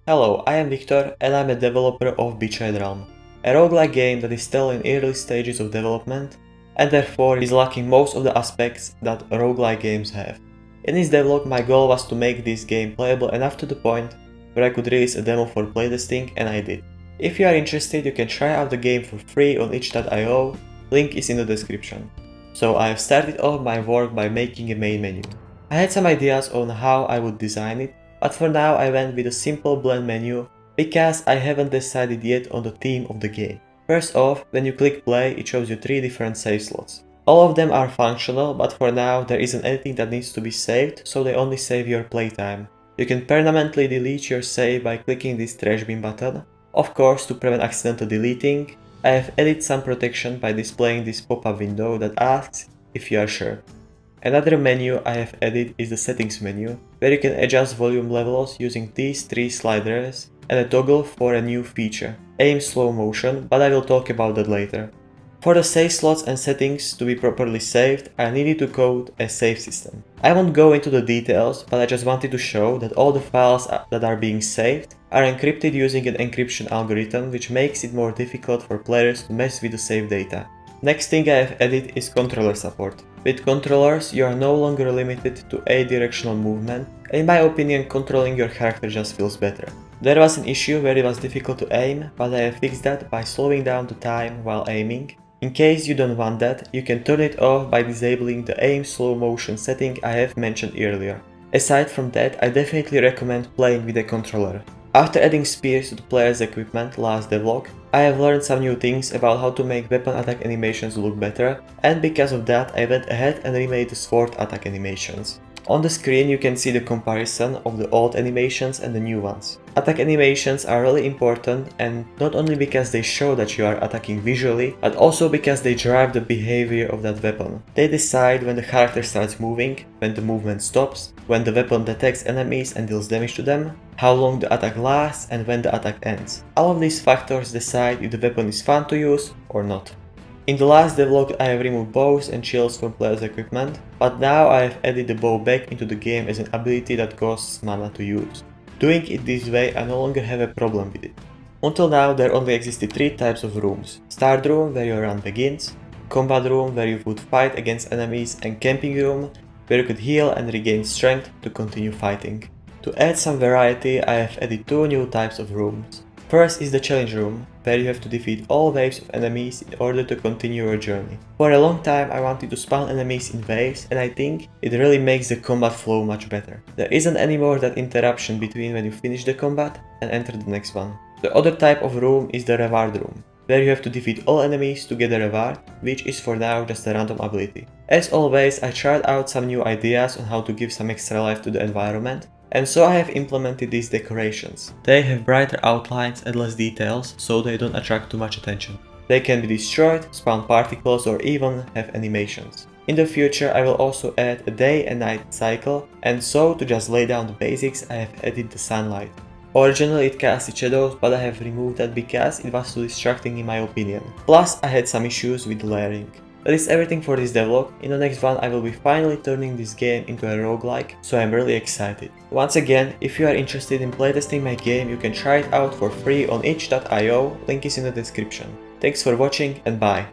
Hello, I am Victor and I'm a developer of Betrayed Realm, a roguelike game that is still in early stages of development and therefore is lacking most of the aspects that roguelike games have. In this devlog, my goal was to make this game playable enough to the point where I could release a demo for playtesting, and I did. If you are interested, you can try out the game for free on itch.io, link is in the description. So I have started off my work by making a main menu. I had some ideas on how I would design it, but for now I went with a simple blend menu because I haven't decided yet on the theme of the game. First off, when you click play, it shows you 3 different save slots. All of them are functional, but for now there isn't anything that needs to be saved, so they only save your playtime. You can permanently delete your save by clicking this trash bin button. Of course, to prevent accidental deleting, I have added some protection by displaying this pop-up window that asks if you are sure. Another menu I have added is the settings menu, where you can adjust volume levels using these 3 sliders and a toggle for a new feature, aim slow motion, but I will talk about that later. For the save slots and settings to be properly saved, I needed to code a save system. I won't go into the details, but I just wanted to show that all the files that are being saved are encrypted using an encryption algorithm, which makes it more difficult for players to mess with the save data. Next thing I have added is controller support. With controllers, you are no longer limited to a directional movement, and in my opinion controlling your character just feels better. There was an issue where it was difficult to aim, but I have fixed that by slowing down the time while aiming. In case you don't want that, you can turn it off by disabling the aim slow motion setting I have mentioned earlier. Aside from that, I definitely recommend playing with a controller. After adding spears to the player's equipment last devlog, I have learned some new things about how to make weapon attack animations look better, and because of that I went ahead and remade the sword attack animations. On the screen you can see the comparison of the old animations and the new ones. Attack animations are really important, and not only because they show that you are attacking visually, but also because they drive the behavior of that weapon. They decide when the character starts moving, when the movement stops, when the weapon detects enemies and deals damage to them, how long the attack lasts, and when the attack ends. All of these factors decide if the weapon is fun to use or not. In the last devlog I have removed bows and shields from players' equipment, but now I have added the bow back into the game as an ability that costs mana to use. Doing it this way, I no longer have a problem with it. Until now there only existed 3 types of rooms: start room, where your run begins, combat room, where you would fight against enemies, and camping room, where you could heal and regain strength to continue fighting. To add some variety, I have added 2 new types of rooms. First is the challenge room, where you have to defeat all waves of enemies in order to continue your journey. For a long time I wanted to spawn enemies in waves, and I think it really makes the combat flow much better. There isn't anymore that interruption between when you finish the combat and enter the next one. The other type of room is the reward room, where you have to defeat all enemies to get a reward, which is for now just a random ability. As always, I tried out some new ideas on how to give some extra life to the environment, and so I have implemented these decorations. They have brighter outlines and less details, so they don't attract too much attention. They can be destroyed, spawn particles, or even have animations. In the future I will also add a day and night cycle, and so to just lay down the basics I have added the sunlight. Originally it casted shadows, but I have removed that because it was too distracting in my opinion. Plus I had some issues with layering. That is everything for this devlog. In the next one I will be finally turning this game into a roguelike, so I'm really excited. Once again, if you are interested in playtesting my game, you can try it out for free on itch.io, link is in the description. Thanks for watching and bye!